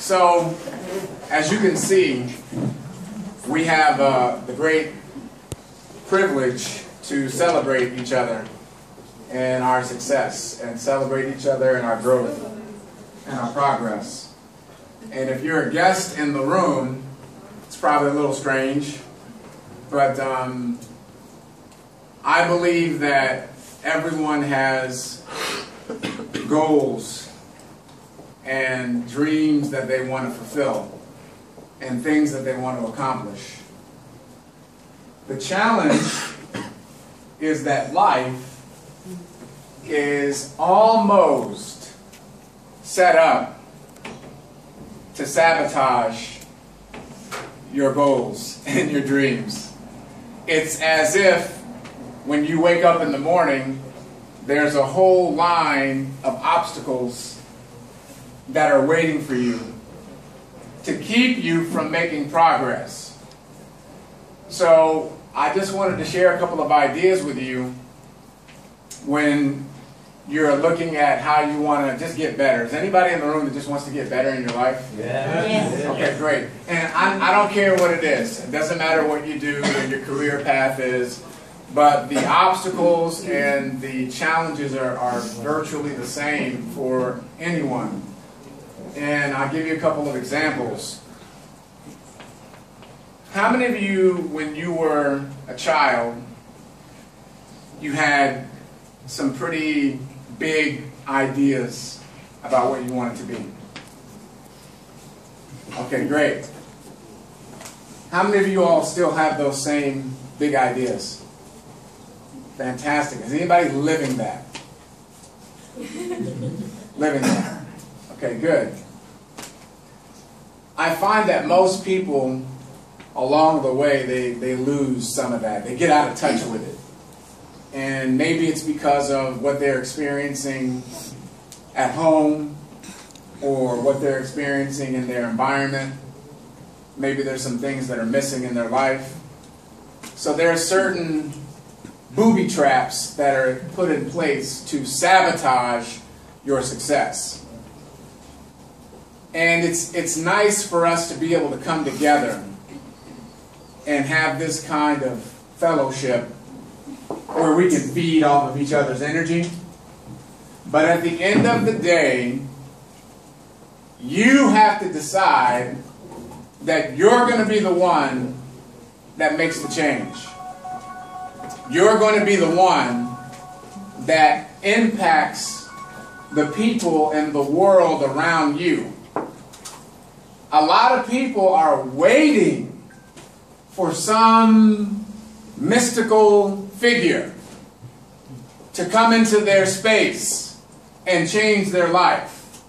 So, as you can see, we have the great privilege to celebrate each other and our success, and celebrate each other and our growth and our progress. And if you're a guest in the room, it's probably a little strange, but I believe that everyone has goals and dreams that they want to fulfill and things that they want to accomplish. The challenge is that life is almost set up to sabotage your goals and your dreams. It's as if when you wake up in the morning, there's a whole line of obstacles that are waiting for you to keep you from making progress. So I just wanted to share a couple of ideas with you when you're looking at how you want to just get better. Is anybody in the room that just wants to get better in your life? Yes. Okay, great. And I don't care what it is. It doesn't matter what you do and your career path is, but the obstacles and the challenges are virtually the same for anyone. And I'll give you a couple of examples. How many of you, when you were a child, you had some pretty big ideas about what you wanted to be? Okay, great. How many of you all still have those same big ideas? Fantastic. Is anybody living that? Living that. Okay, good. I find that most people along the way, they lose some of that. They get out of touch with it. And maybe it's because of what they're experiencing at home or what they're experiencing in their environment. Maybe there's some things that are missing in their life. So there are certain booby traps that are put in place to sabotage your success. And it's nice for us to be able to come together and have this kind of fellowship where we can feed off of each other's energy. But at the end of the day, you have to decide that you're going to be the one that makes the change. You're going to be the one that impacts the people and the world around you. A lot of people are waiting for some mystical figure to come into their space and change their life,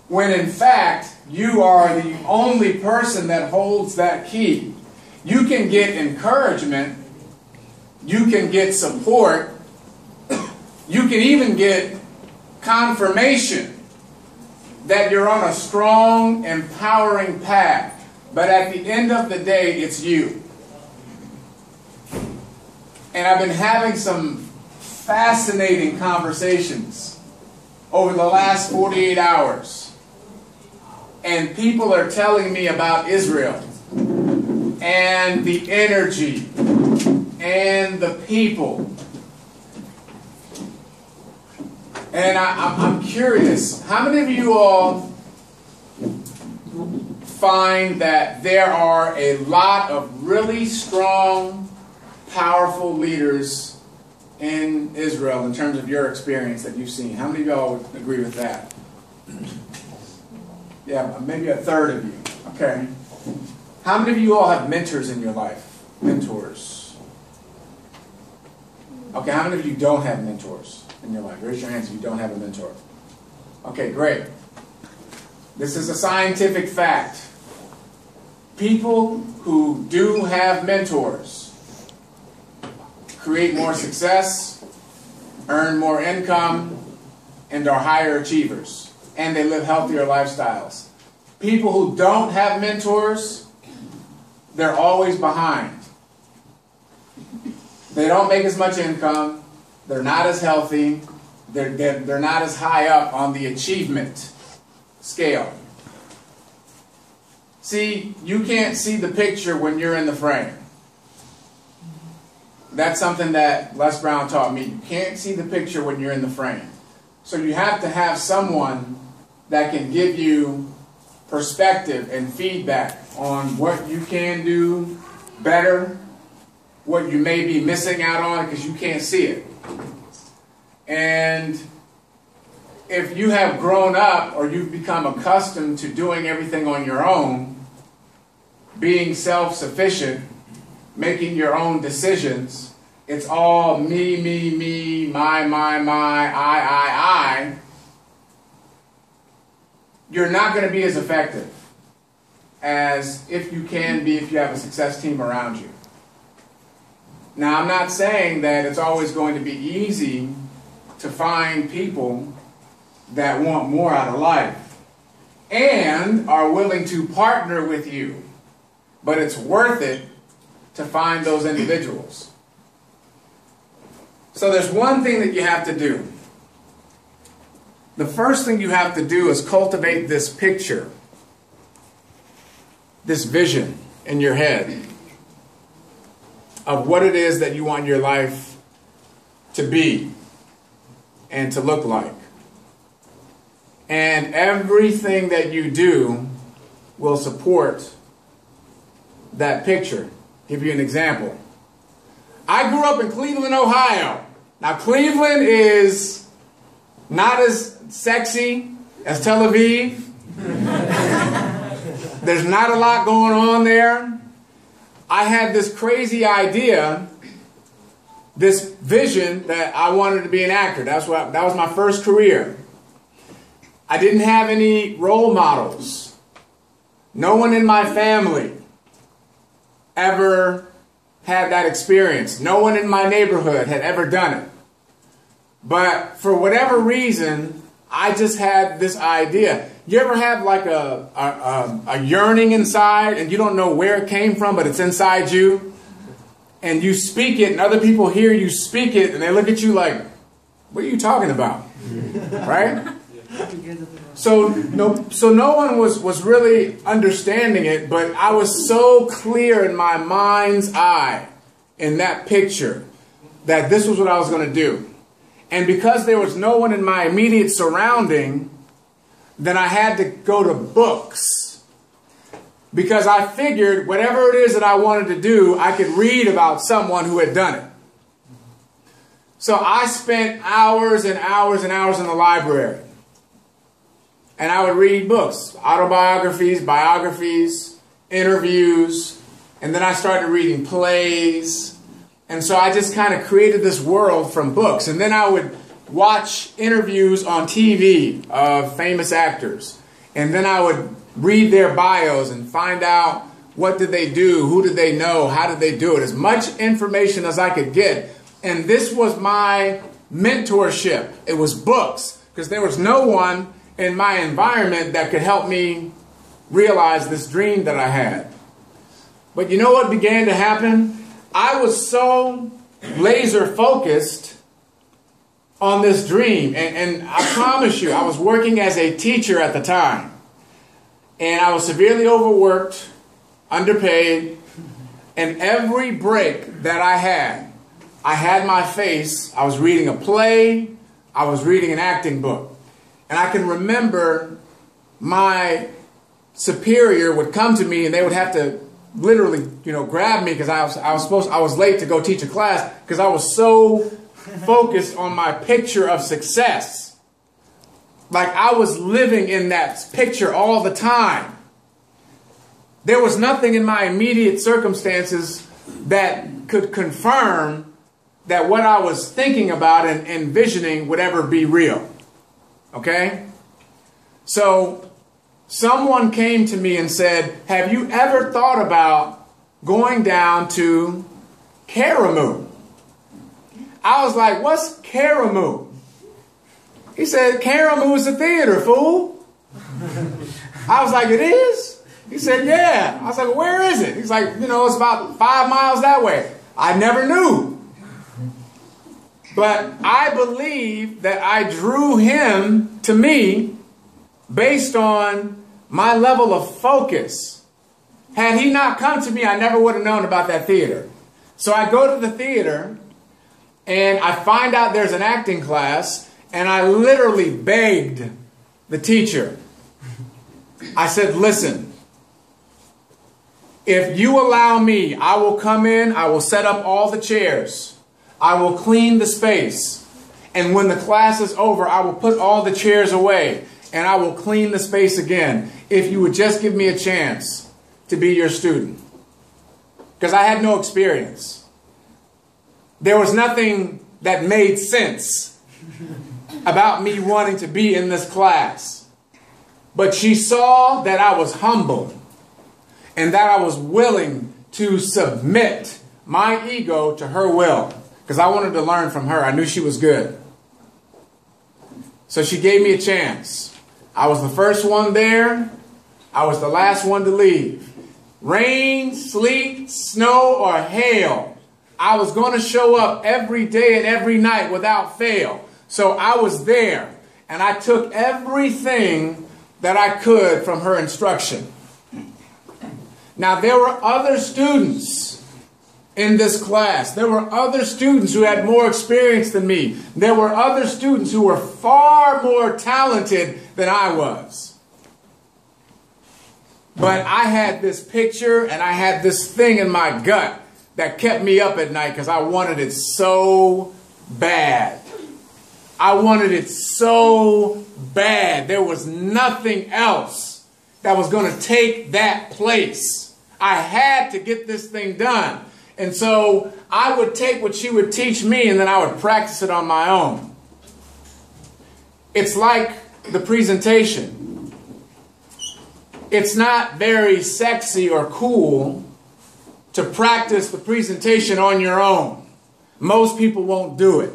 when in fact you are the only person that holds that key. You can get encouragement, you can get support, you can even get confirmation that you're on a strong, empowering path. But at the end of the day, it's you. And I've been having some fascinating conversations over the last 48 hours. And people are telling me about Israel and the energy and the people. And I'm curious, how many of you all find that there are a lot of really strong, powerful leaders in Israel in terms of your experience that you've seen? How many of y'all would agree with that? Yeah, maybe a third of you. Okay. How many of you all have mentors in your life? Mentors. Okay, how many of you don't have mentors in your life? Raise your hands if you don't have a mentor. Okay, great. This is a scientific fact. People who do have mentors create more success, earn more income, and are higher achievers. And they live healthier lifestyles. People who don't have mentors, they're always behind. They don't make as much income. They're not as healthy. They're not as high up on the achievement scale. See, you can't see the picture when you're in the frame. That's something that Les Brown taught me. You can't see the picture when you're in the frame. So you have to have someone that can give you perspective and feedback on what you can do better, what you may be missing out on because you can't see it. And if you have grown up or you've become accustomed to doing everything on your own, being self-sufficient, making your own decisions, it's all me, me, me, my, I, you're not going to be as effective as if you can be if you have a success team around you. Now, I'm not saying that it's always going to be easy to find people that want more out of life and are willing to partner with you, but it's worth it to find those individuals. So there's one thing that you have to do. The first thing you have to do is cultivate this picture, this vision in your head of what it is that you want your life to be and to look like. And everything that you do will support that picture. Give you an example. I grew up in Cleveland, Ohio. Now, Cleveland is not as sexy as Tel Aviv. There's not a lot going on there. I had this crazy idea, this vision that I wanted to be an actor. That was my first career. I didn't have any role models. No one in my family ever had that experience. No one in my neighborhood had ever done it. But for whatever reason, I just had this idea. You ever have like a yearning inside and you don't know where it came from, but it's inside you? And you speak it and other people hear you speak it and they look at you like, what are you talking about? Right? So no one was really understanding it, but I was so clear in my mind's eye in that picture that this was what I was going to do. And because there was no one in my immediate surrounding, then I had to go to books. Because I figured whatever it is that I wanted to do, I could read about someone who had done it. So I spent hours and hours and hours in the library. And I would read books, autobiographies, biographies, interviews, and then I started reading plays. And so I just kind of created this world from books. And then I would watch interviews on TV of famous actors. And then I would read their bios and find out what did they do, who did they know, how did they do it, as much information as I could get. And this was my mentorship. It was books, because there was no one in my environment that could help me realize this dream that I had. But you know what began to happen? I was so laser focused on this dream. And I promise you, I was working as a teacher at the time. And I was severely overworked, underpaid. And every break that I had my face. I was reading a play. I was reading an acting book. And I can remember my superior would come to me and they would have to literally, grab me because I was late to go teach a class because I was so focused on my picture of success. Like I was living in that picture all the time. There was nothing in my immediate circumstances that could confirm that what I was thinking about and envisioning would ever be real. Okay? So someone came to me and said, have you ever thought about going down to Karamu? I was like, what's Karamu? He said, Karamu is a theater, fool. I was like, it is? He said, yeah. I was like, where is it? He's like, it's about 5 miles that way. I never knew. But I believe that I drew him to me based on my level of focus Had he not come to me, I never would have known about that theater. So I go to the theater, and I find out there's an acting class, and I literally begged the teacher. I said, listen, if you allow me, I will come in, I will set up all the chairs, I will clean the space, and when the class is over, I will put all the chairs away, and I will clean the space again, if you would just give me a chance to be your student. Because I had no experience. There was nothing that made sense about me wanting to be in this class. But she saw that I was humble and that I was willing to submit my ego to her will. Because I wanted to learn from her. I knew she was good. So she gave me a chance. I was the first one there. I was the last one to leave. Rain, sleet, snow, or hail, I was going to show up every day and every night without fail. So I was there, and I took everything that I could from her instruction. Now, there were other students in this class. There were other students who had more experience than me. There were other students who were far more talented than I was. But I had this picture and I had this thing in my gut that kept me up at night because I wanted it so bad. I wanted it so bad. There was nothing else that was going to take that place. I had to get this thing done. And so I would take what she would teach me and then I would practice it on my own. It's like the presentation. It's not very sexy or cool to practice the presentation on your own. Most people won't do it.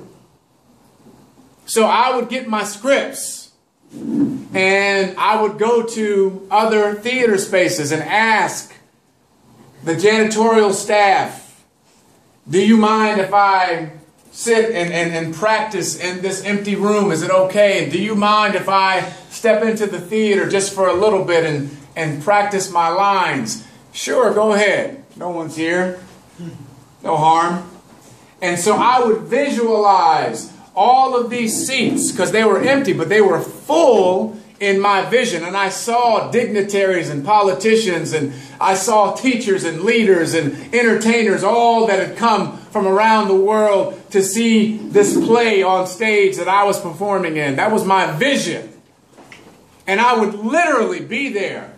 So I would get my scripts and I would go to other theater spaces and ask the janitorial staff, do you mind if I sit and practice in this empty room? Is it okay? Do you mind if I step into the theater just for a little bit and practice my lines? Sure, go ahead. No one's here. No harm. And so I would visualize all of these seats because they were empty, but they were full in my vision. And I saw dignitaries and politicians, and I saw teachers and leaders and entertainers, all that had come from around the world to see this play on stage that I was performing in. That was my vision. And I would literally be there